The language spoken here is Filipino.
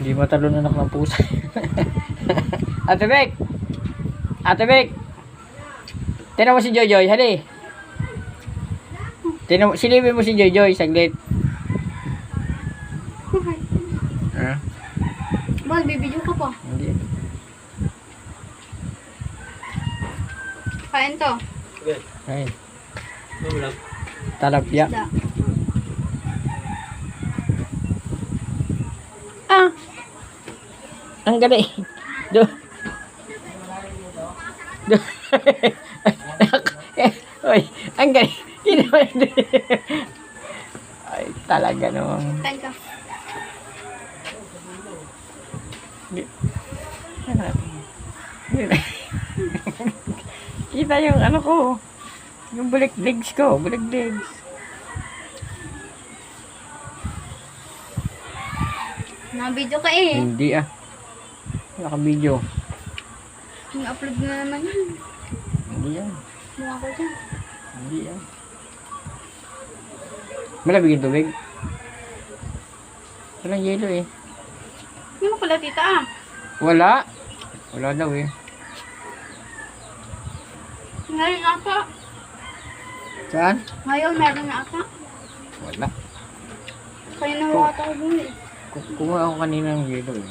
Hindi matalon anak ng pusa. Ate Bek! Ate Bek! Tinan mo si Joy-Joy, hali. Silipin mo si Joy-Joy, saglit. Ha? Bal, bibidyo ka pa. Hindi. Kain to. Ay. Talapya. Isda. Ah! Ang galing. Do. Do. Oy, ang galing. Ay, talaga naman. Kain ka. Kita yung ano ko. Yung bulik legs ko. Bulik legs. Naka-video ka eh. Hindi ah. Naka-video. Yung-upload mo na naman yun. Hindi yan. Mukha ko dyan. Hindi yan. Malamig yung tubig. Walang yelo eh. Hindi mo pala tita ah. Wala. Wala daw eh. Ngayon ata. Saan? Ngayon meron na ata. Wala. Kaya nawa ata ko dun eh. Kumuha ako kanina ng yelo eh.